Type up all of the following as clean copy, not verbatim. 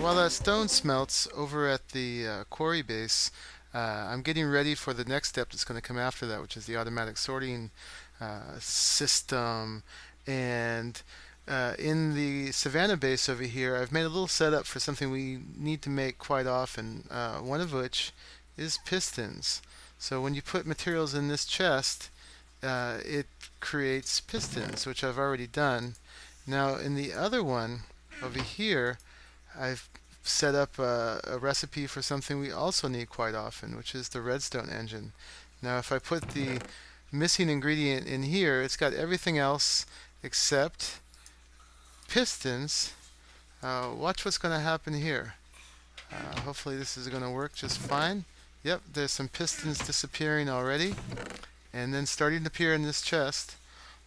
while that stone smelts over at the quarry base, I'm getting ready for the next step that's going to come after that, which is the automatic sorting system. And in the Savannah base over here, I've made a little setup for something we need to make quite often, one of which is pistons. So when you put materials in this chest, it creates pistons, which I've already done. Now in the other one over here, I've set up a recipe for something we also need quite often, which is the redstone engine. Now if I put the missing ingredient in here, it's got everything else except pistons. Watch what's going to happen here. Hopefully this is going to work just fine. Yep, there's some pistons disappearing already. And then starting to appear in this chest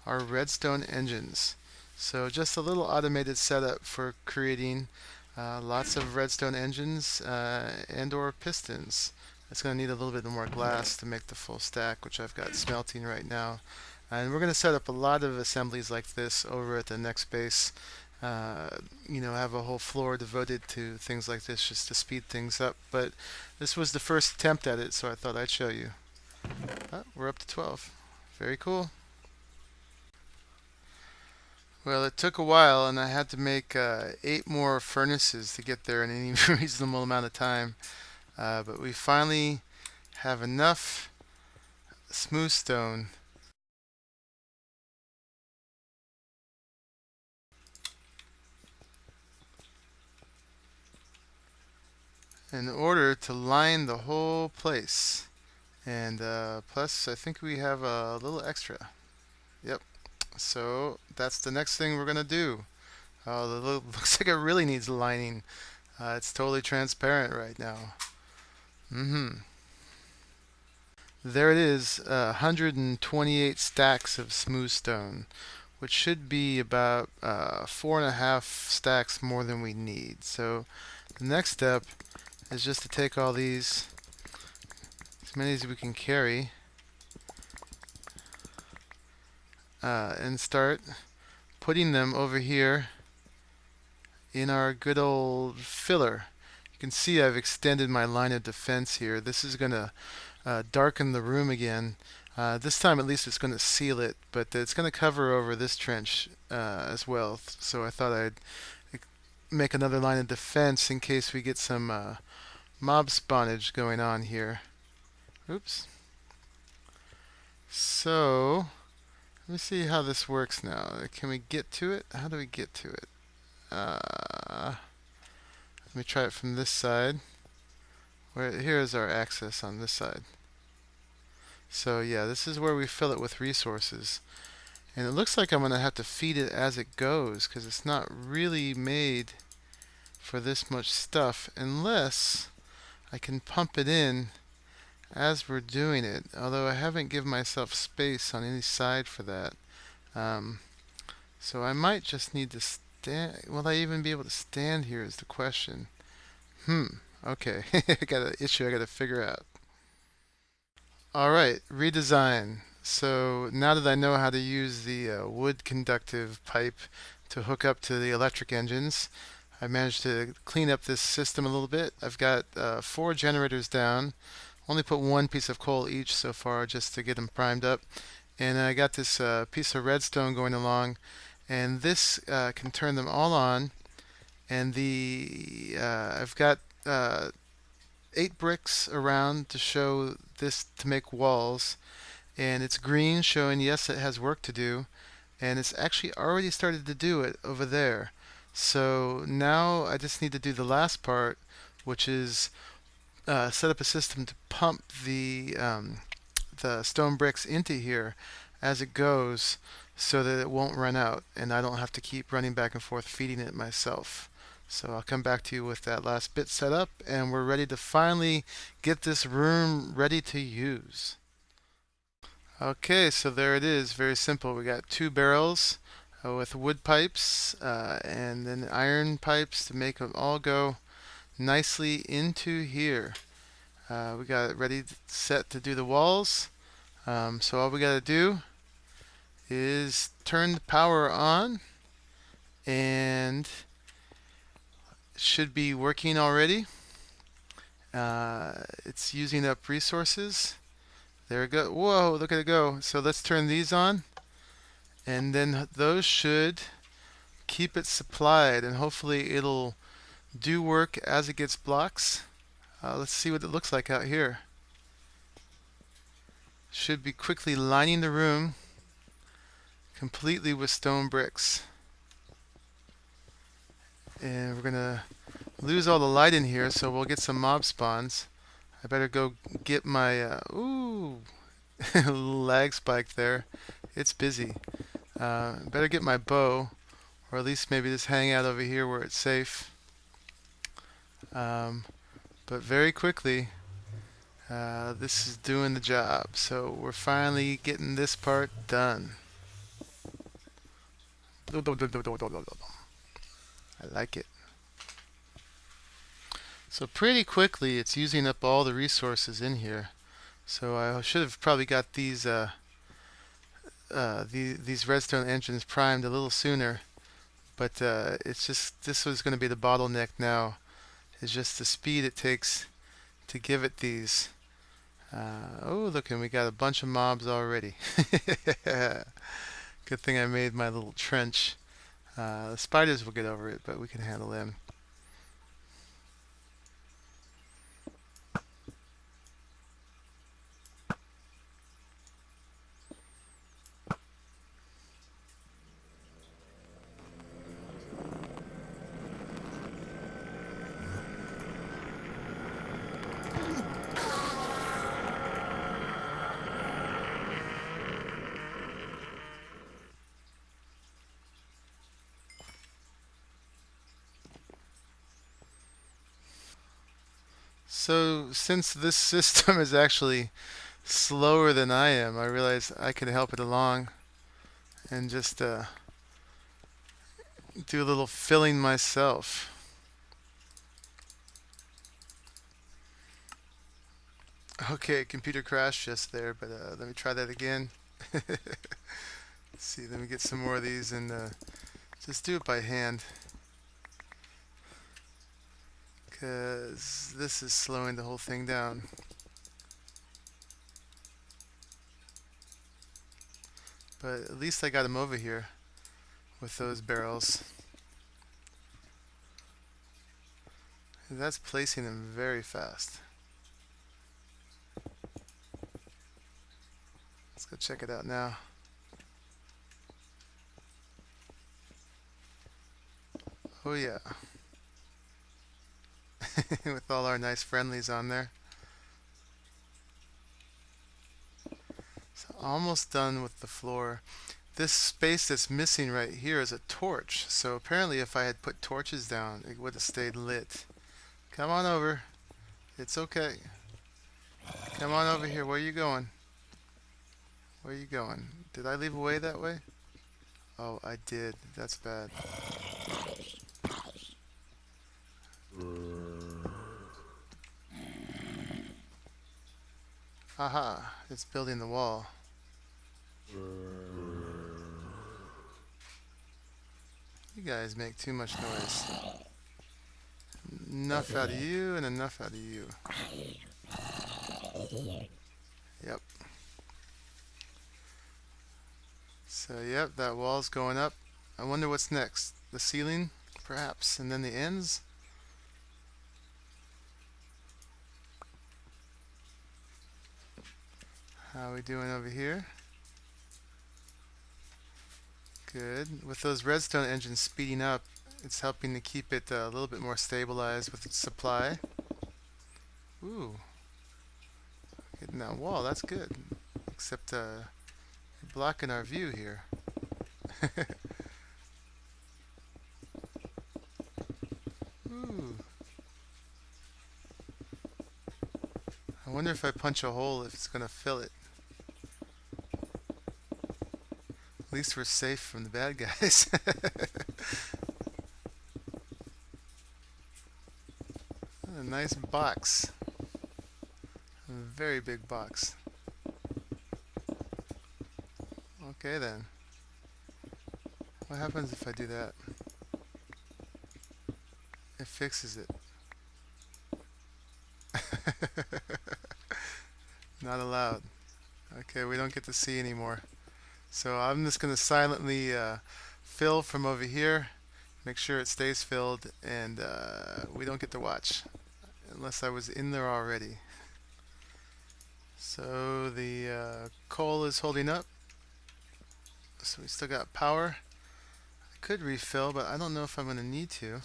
are redstone engines. So just a little automated setup for creating lots of redstone engines and or pistons. It's going to need a little bit more glass to make the full stack, which I've got smelting right now. And we're going to set up a lot of assemblies like this over at the next base. Have a whole floor devoted to things like this just to speed things up. But this was the first attempt at it, so I thought I'd show you. We're up to 12. Very cool. Well, it took a while, and I had to make 8 more furnaces to get there in any reasonable amount of time. But we finally have enough smooth stone in order to line the whole place. And plus, I think we have a little extra. Yep. So that's the next thing we're going to do. Looks like it really needs lining. It's totally transparent right now. There it is, 128 stacks of smooth stone, which should be about 4.5 stacks more than we need. So the next step is just to take all these, as many as we can carry, and start putting them over here in our good old filler. You can see I've extended my line of defense here. This is going to darken the room again. This time at least it's going to seal it, but it's going to cover over this trench as well. So I thought I'd make another line of defense in case we get some mob spawnage going on here. Oops. So let me see how this works now. Can we get to it? How do we get to it? Let me try it from this side. Here is our access on this side. So yeah, this is where we fill it with resources. And it looks like I'm going to have to feed it as it goes, because it's not really made for this much stuff unless I can pump it in as we're doing it. Although I haven't given myself space on any side for that. So I might just need to stand. Will I even be able to stand here is the question. Okay. I got an issue I got to figure out. Alright, redesign. So now that I know how to use the wood conductive pipe to hook up to the electric engines, I managed to clean up this system a little bit. I've got 4 generators down. Only put 1 piece of coal each so far just to get them primed up. And I got this piece of redstone going along, and this can turn them all on. And I've got 8 bricks around to show this to make walls, and it's green showing yes it has work to do, and it's actually already started to do it over there. So now I just need to do the last part, which is set up a system to pump the stone bricks into here as it goes so that it won't run out and I don't have to keep running back and forth feeding it myself. So I'll come back to you with that last bit set up, and we're ready to finally get this room ready to use. Okay, so there it is. Very simple. We got 2 barrels with wood pipes and then iron pipes to make them all go nicely into here. We got it ready set to do the walls. So all we got to do is turn the power on, and should be working already. It's using up resources. There we go. Whoa, look at it go. So let's turn these on, and then those should keep it supplied, and hopefully it'll do work as it gets blocks. Let's see what it looks like out here. Should be quickly lining the room completely with stone bricks. And we're gonna lose all the light in here, so we'll get some mob spawns. I better go get my ooh lag spike there. It's busy. Better get my bow, or at least maybe just hang out over here where it's safe. But very quickly, this is doing the job. So we're finally getting this part done. I like it. So pretty quickly it's using up all the resources in here. So I should have probably got these redstone engines primed a little sooner, but it's just, this was going to be the bottleneck now, is just the speed it takes to give it these. Oh, look, and we got a bunch of mobs already. Good thing I made my little trench. The spiders will get over it, but we can handle them. So since this system is actually slower than I am, I realized I could help it along and just do a little filling myself. Okay, computer crashed just there, but let me try that again. Let's see, let me get some more of these and just do it by hand, because this is slowing the whole thing down. But at least I got them over here with those barrels. That's placing them very fast. Let's go check it out now. Oh yeah. With all our nice friendlies on there. So almost done with the floor. This space that's missing right here is a torch. So apparently if I had put torches down, it would have stayed lit. Come on over. It's okay. Come on over here. Where are you going? Where are you going? Did I leave away that way? Oh, I did. That's bad. Aha, it's building the wall. You guys make too much noise. Enough out of you and enough out of you. Yep. So yep, that wall's going up. I wonder what's next. The ceiling, perhaps, and then the ends? How are we doing over here? Good. With those redstone engines speeding up, it's helping to keep it a little bit more stabilized with its supply. Ooh. Getting that wall, that's good. Except you're blocking our view here. Ooh. I wonder if I punch a hole if it's going to fill it. At least we're safe from the bad guys. A nice box. A very big box. Okay then. What happens if I do that? It fixes it. Not allowed. Okay, we don't get to see anymore. So I'm just going to silently fill from over here, make sure it stays filled, and we don't get to watch unless I was in there already. So the coal is holding up. So we still got power. I could refill, but I don't know if I'm going to need to.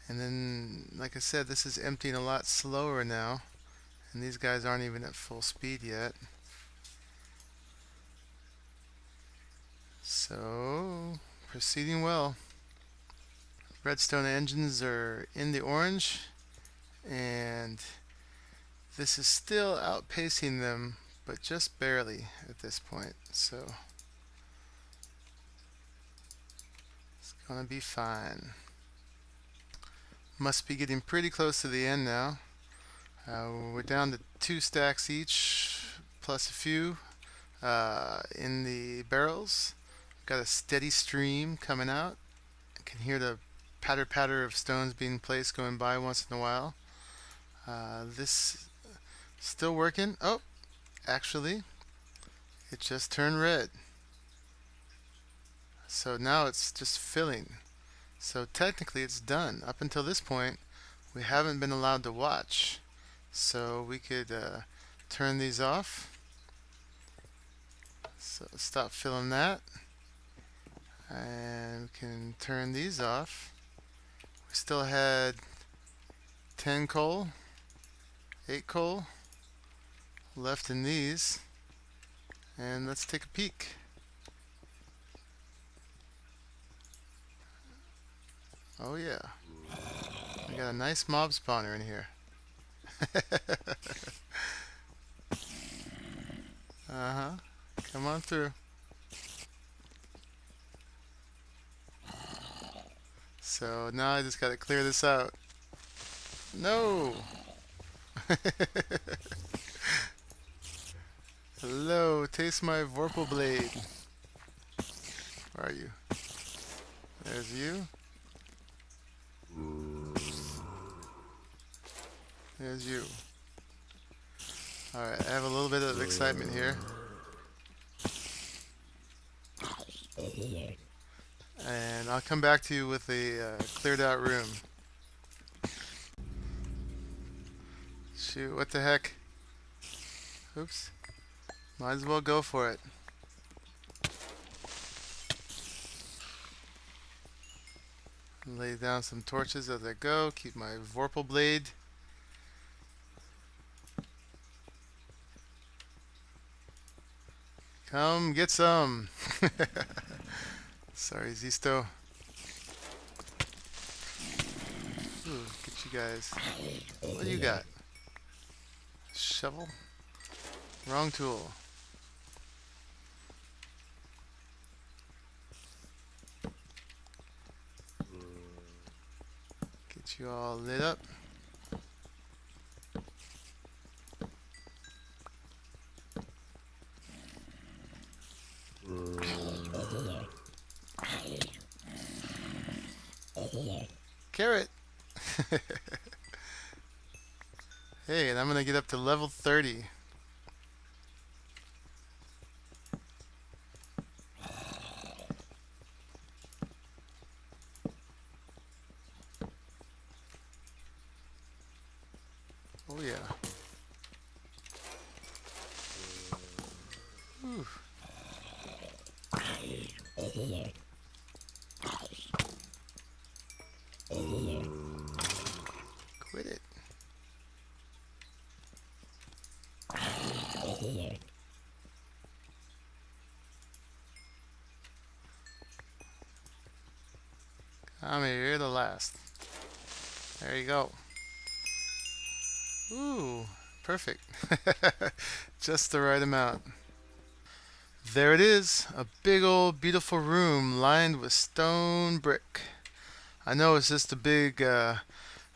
And then, like I said, this is emptying a lot slower now. And these guys aren't even at full speed yet. So, proceeding well. Redstone engines are in the orange, and this is still outpacing them, but just barely at this point. So, it's gonna be fine. Must be getting pretty close to the end now. We're down to 2 stacks each, plus a few in the barrels. Got a steady stream coming out. I can hear the patter patter of stones being placed going by once in a while. This still working. Oh, actually, it just turned red. So now it's just filling. So technically it's done. Up until this point, we haven't been allowed to watch. So we could turn these off. So stop filling that. And we can turn these off. We still had 10 coal, 8 coal left in these. And let's take a peek. Oh yeah. We got a nice mob spawner in here. Uh-huh. Come on through. So now I just gotta clear this out. No! Hello, taste my Vorpal blade. Where are you? There's you. There's you. Alright, I have a little bit of excitement here. And I'll come back to you with a cleared out room. Shoot, what the heck? Oops. Might as well go for it. Lay down some torches as I go. Keep my Vorpal blade. Come get some. Sorry, Zisto. Ooh, get you guys. What do you got? Shovel? Wrong tool. Get you all lit up. Carrot! Hey, and I'm gonna get up to level 30. Oh yeah. Whew. Quit it. I'm here to last. There you go. Ooh, perfect. Just the right amount. There it is, a big old beautiful room lined with stone brick. I know it's just a big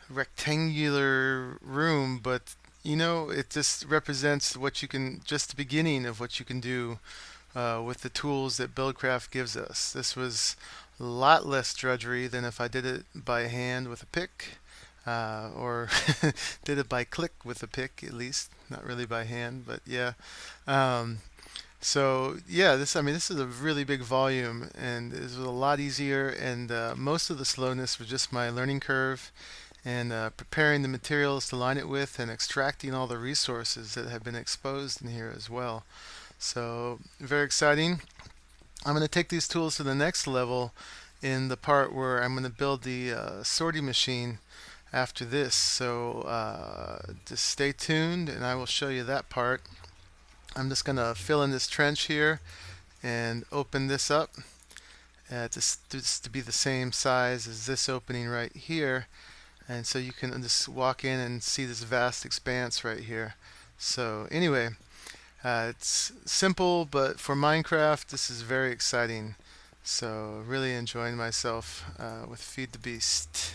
rectangular room, but you know, it just represents what you can, just the beginning of what you can do with the tools that BuildCraft gives us. This was A lot less drudgery than if I did it by hand with a pick, or did it by click with a pick at least, not really by hand, but yeah. Um, so yeah, I mean, this is a really big volume, and it was a lot easier. And most of the slowness was just my learning curve, and preparing the materials to line it with, and extracting all the resources that have been exposed in here as well. So very exciting. I'm going to take these tools to the next level in the part where I'm going to build the sorting machine after this. So just stay tuned, and I will show you that part. I'm just going to fill in this trench here and open this up just to be the same size as this opening right here. And so you can just walk in and see this vast expanse right here. So anyway, it's simple, but for Minecraft, this is very exciting. So really enjoying myself with Feed the Beast.